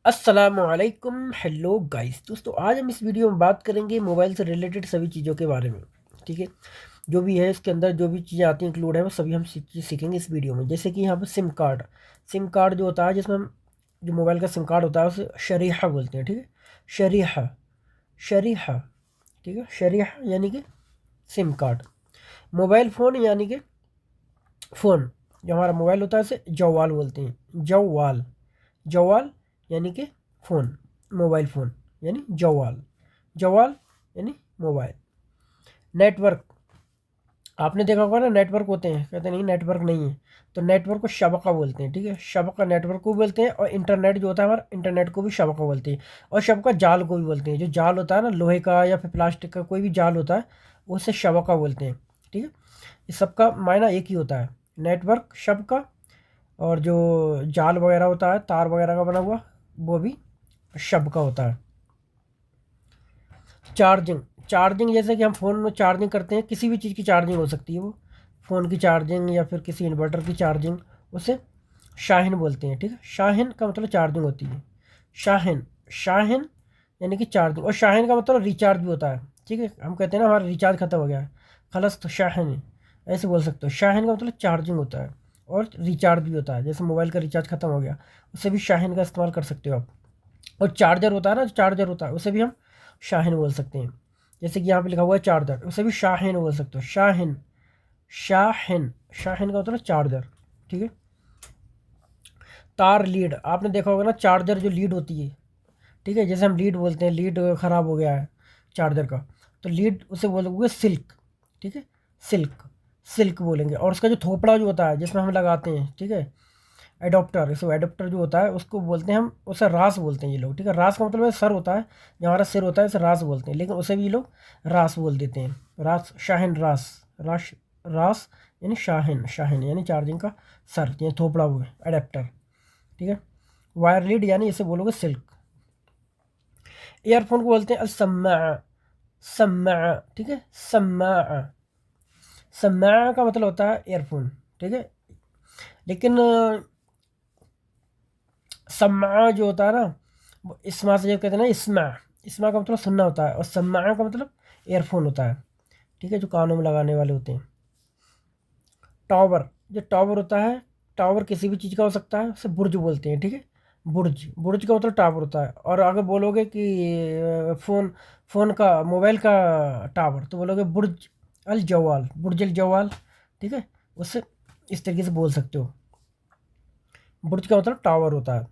अस्सलामुअलैकुम। Hello guys, दोस्तों आज हम इस वीडियो में बात करेंगे मोबाइल से रिलेटेड सभी चीज़ों के बारे में। ठीक है, जो भी है इसके अंदर जो भी चीज़ें आती हैं इंक्लूड है वो सभी हम सीखेंगे इस वीडियो में। जैसे कि यहाँ पर सिम कार्ड जो होता है, जिसमें हम जो मोबाइल का सिम कार्ड होता है उसे शरीहा बोलते हैं। ठीक है, शरीहा शरीहा। ठीक है, शरीहा यानी कि सिम कार्ड। मोबाइल फ़ोन यानी कि फ़ोन, जो हमारा मोबाइल होता है उसे जवाल बोलते हैं। जवाल जवाल यानी कि फ़ोन, मोबाइल फ़ोन यानी जवाल। जवाल यानी मोबाइल। नेटवर्क, आपने देखा होगा ना, नेटवर्क होते हैं, कहते नहीं नेटवर्क नहीं है, तो नेटवर्क को शबका बोलते हैं। ठीक है, शबका नेटवर्क को भी बोलते हैं, और इंटरनेट जो होता है हमारा, इंटरनेट को भी शबका बोलते हैं। और शबका जाल को भी बोलते हैं। जो जाल होता है ना, लोहे का या फिर प्लास्टिक का कोई भी जाल होता है उसे शबका बोलते हैं। ठीक है, इस सबका मायना एक ही होता है, नेटवर्क, शबका। और जो जाल वगैरह होता है तार वगैरह का बना हुआ, वो भी शब का होता है। चार्जिंग, चार्जिंग जैसे कि हम फ़ोन में चार्जिंग करते हैं, किसी भी चीज़ की चार्जिंग हो सकती है, वो फ़ोन की चार्जिंग या फिर किसी इन्वर्टर की चार्जिंग, उसे शाहिन बोलते हैं। ठीक है, शाहिन का मतलब चार्जिंग होती है। शाहिन शाहिन यानी कि चार्जिंग। और शाहिन का मतलब रिचार्ज भी होता है। ठीक है, हम कहते हैं ना हमारा रिचार्ज ख़त्म हो गया है, खलस तो शाहिन, ऐसे बोल सकते हो। शाहिन का मतलब चार्जिंग होता है और रिचार्ज भी होता है। जैसे मोबाइल का रिचार्ज ख़त्म हो गया, उसे भी शाहिन का इस्तेमाल कर सकते हो आप। और चार्जर होता है ना, चार्जर होता है, उसे भी हम शाहिन बोल सकते हैं। जैसे कि यहाँ पे लिखा हुआ है चार्जर, उसे भी शाहिन बोल सकते हो। शाहिन शाहिन शाहिन का मतलब चार्जर। ठीक है, तार लीड, आपने देखा होगा ना, चार्जर जो लीड होती है। ठीक है, जैसे हम लीड बोलते हैं, लीड ख़राब हो गया है चार्जर का, तो लीड उसे बोलोगे सिल्क। ठीक है, सिल्क सिल्क बोलेंगे। और उसका जो थोपड़ा जो होता है जिसमें हम लगाते हैं, ठीक है, एडोप्टर, इसको एडोप्टर जो होता है उसको बोलते हैं हम, उसे रास बोलते हैं ये लोग। ठीक है, रास का मतलब है सर होता है, जो हमारा सिर होता है उसे रास बोलते हैं, लेकिन उसे भी ये लोग रास बोल देते हैं। रास, शाहिन, रास, रास, रास यानी शाहिन। शाहिन यानी चार्जिंग का सर, यानी थोपड़ा हुआ एडेप्टर। ठीक है, वायर लीड यानी इसे बोलोगे सिल्क। ईयरफोन को बोलते हैं असम्मा, सम्मा। ठीक है, सम्मा, सम्मा का मतलब होता है ईयरफोन। ठीक है, लेकिन सम्मा जो होता है ना, वो इस्मा से, जब कहते हैं ना इस्मा, इस्मा का मतलब सुनना होता है, और सम्मा का मतलब ईयरफोन होता है। ठीक है, जो कानों में लगाने वाले होते हैं। टावर, जो टावर होता है, टावर किसी भी चीज़ का हो सकता है, उसे बुर्ज बोलते हैं। ठीक है, बुर्ज, बुर्ज का मतलब टावर होता है। और अगर बोलोगे कि फ़ोन, फ़ोन का, मोबाइल का टावर, तो बोलोगे बुर्ज अल जवाल, बुर्ज अल जवाल। ठीक है, उससे इस तरीके से बोल सकते हो। बुर्ज का मतलब टावर होता है।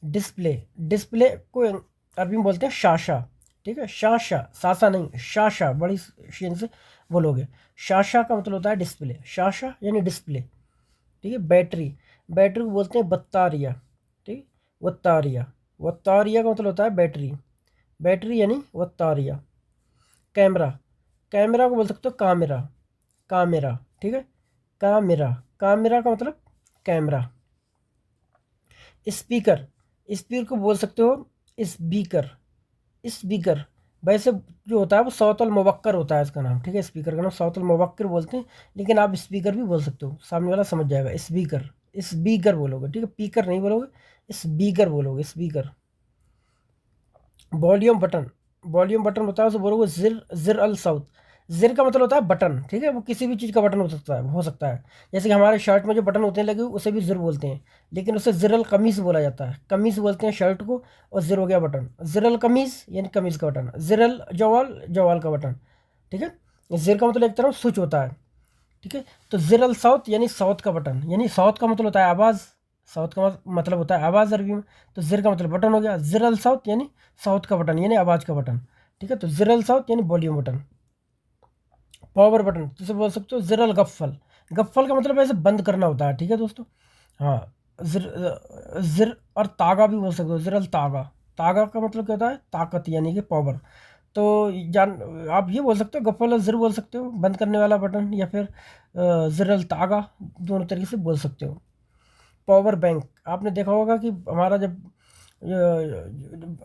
डिस्प्ले, डिस्प्ले को अरबी में बोलते हैं शाशा। ठीक है, शाशा, सासा नहीं, शाशा, बड़ी शीन से बोलोगे। शाशा का मतलब होता है डिस्प्ले, शाशा यानी डिस्प्ले। ठीक है, बैटरी, बैटरी को बोलते हैं बत्तारिया। ठीक, वत्तारिया, वत्तारिया का मतलब होता है बैटरी, बैटरी यानी वत्तारिया। कैमरा, कैमरा को बोल सकते हो कामेरा, कामेरा। ठीक है, कामेरा, कामेरा का मतलब कैमरा। स्पीकर, स्पीकर को बोल सकते हो स्पीकर, स्पीकर। वैसे जो होता है वो सौतल मुवक्कर होता है इसका नाम। ठीक है, स्पीकर का नाम सौतल मुवक्कर बोलते हैं, लेकिन आप स्पीकर भी बोल सकते हो, सामने वाला समझ जाएगा। स्पीकर, स्पीकर बोलोगे। ठीक है, पीकर नहीं बोलोगे, स्पीकर बोलोगे, speaker. Volume button, volume button होता है, उसे बोलोगे जिर, जिर अल साउथ। जिर का मतलब होता है बटन। ठीक है, वो किसी भी चीज़ का बटन हो सकता है, हो सकता है। जैसे कि हमारे शर्ट में जो बटन होते हैं लगे हुए, उसे भी जिर बोलते हैं, लेकिन उसे जिरल कमीज बोला जाता है। कमीज बोलते हैं शर्ट को, और जिर हो गया बटन। जिरल कमीज यानी कमीज का बटन, जिरल जवाल, जवाल का बटन। ठीक है, जिर का मतलब एक तरफ स्विच होता है। ठीक है, तो जिरल साउथ यानी साउथ का बटन, यानी साउथ का मतलब होता है आवाज़, साउथ का मतलब होता है आवाज़ अरबी में। तो जिर का मतलब बटन हो गया, जिरल साउथ यानी साउथ का बटन यानी आवाज़ का बटन। ठीक है, तो जिरल साउथ यानी वॉल्यूम बटन। पावर बटन, जिसे बोल सकते हो जिरल गफ्फल, गफ्फल का मतलब ऐसे बंद करना होता है। ठीक है दोस्तों, हाँ। जिर, जिर और तागा भी बोल सकते हो, जिरल तागा। तागा का मतलब क्या होता है, ताकत यानी कि पावर। तो जान, आप ये बोल सकते हो गफ्फल और जिर बोल सकते हो, बंद करने वाला बटन, या फिर जिरल तागा, दोनों तरीके से बोल सकते हो। पावर बैंक, आपने देखा होगा कि हमारा जब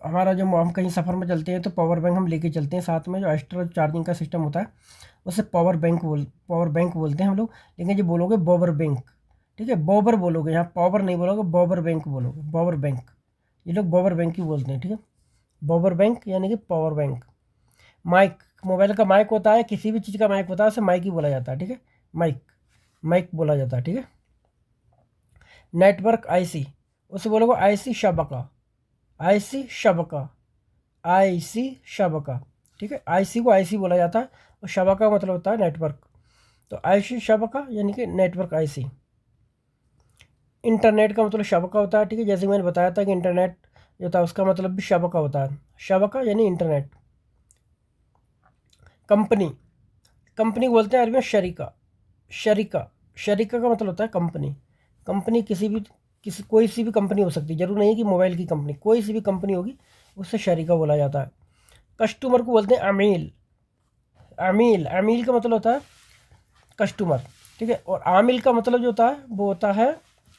हमारा जब हम कहीं सफ़र में चलते हैं तो पावर बैंक हम लेके चलते हैं साथ में, जो एक्स्ट्रा चार्जिंग का सिस्टम होता है उसे पावर बैंक बोलते हैं हम लोग। लेकिन जो बोलोगे बॉबर बैंक, ठीक है, बॉबर बोलोगे, यहाँ पावर नहीं बोलोगे, बॉबर बैंक बोलोगे, बॉबर बैंक ये लोग पावर बैंक ही बोलते हैं, ठीक है। पावर बैंक यानी कि पावर बैंक। माइक, मोबाइल का माइक होता है, किसी भी चीज़ का माइक होता है उसे माइक ही बोला जाता है, ठीक है। माइक, माइक बोला जाता है, ठीक है। नेटवर्क आईसी, उसे बोलोगे आईसी शबका, आईसी शबका, आईसी शबका, ठीक है। आईसी को आईसी बोला जाता है और शबका का मतलब होता है नेटवर्क। तो आईसी शबका यानी कि नेटवर्क आईसी। इंटरनेट का मतलब शबका होता है, ठीक है। जैसे मैंने बताया था कि इंटरनेट जो होता है उसका मतलब भी शबका होता है। शबका यानी इंटरनेट। कंपनी, कंपनी बोलते हैं अरबी में शरीका, शरीका, शरीका का मतलब होता है कंपनी। कंपनी किसी कोई सी भी कंपनी हो सकती है, जरूर नहीं है कि मोबाइल की कंपनी, कोई सी भी कंपनी होगी उससे शरीका बोला जाता है। कस्टमर को बोलते हैं अमील, अमील, अमील का मतलब होता है कस्टमर, ठीक है। और आमिल का मतलब जो होता है वो होता है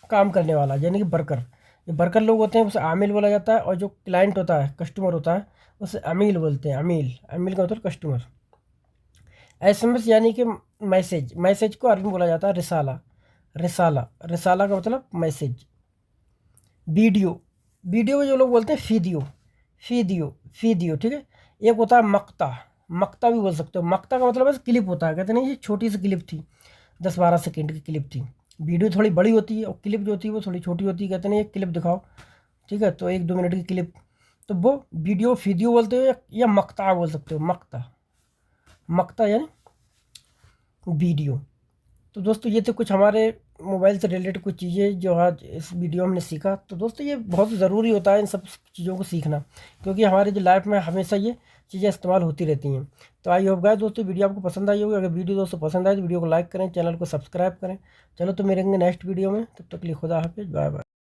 काम करने वाला, यानी कि वर्कर। जो वर्कर लोग होते हैं उसे आमिल बोला जाता है, और जो क्लाइंट होता है, कस्टमर होता है, उसे अमील बोलते हैं। अमील, अमील का मतलब कस्टमर। एसएमएस यानी कि मैसेज, मैसेज को अरबी में बोला जाता है रिसाला, रिसाला, रिसाला का मतलब मैसेज। वीडियो, वीडियो को जो लोग बोलते हैं फीडियो, फीडियो, फीडियो, ठीक है। एक होता है मक्ता, मक्ता भी बोल सकते हो। मक्ता का मतलब है क्लिप होता है, कहते नहीं ये छोटी सी क्लिप थी, 10-12 सेकेंड की क्लिप थी। वीडियो थोड़ी बड़ी होती है और क्लिप जो होती है वो थोड़ी छोटी होती है, कहते नहीं एक क्लिप दिखाओ, ठीक है। तो 1-2 मिनट की क्लिप, तो वो वीडियो फीडियो बोलते हो, या मक्ता बोल सकते हो। मक्ता, मक्ता यानी वीडियो। तो दोस्तों ये तो कुछ हमारे मोबाइल से रिलेटेड कुछ चीज़ें जो आज इस वीडियो में हमने सीखा। तो दोस्तों ये बहुत ज़रूरी होता है इन सब चीज़ों को सीखना, क्योंकि हमारे जो लाइफ में हमेशा ये चीज़ें इस्तेमाल होती रहती हैं। तो आई होप गाइस दोस्तों वीडियो आपको पसंद आई होगी। अगर वीडियो दोस्तों पसंद आए तो वीडियो को लाइक करें, चैनल को सब्सक्राइब करें। चलो तो मिलेंगे नेक्स्ट वीडियो में, तब तक के लिए खुदा हाफिज़, बाय बाय।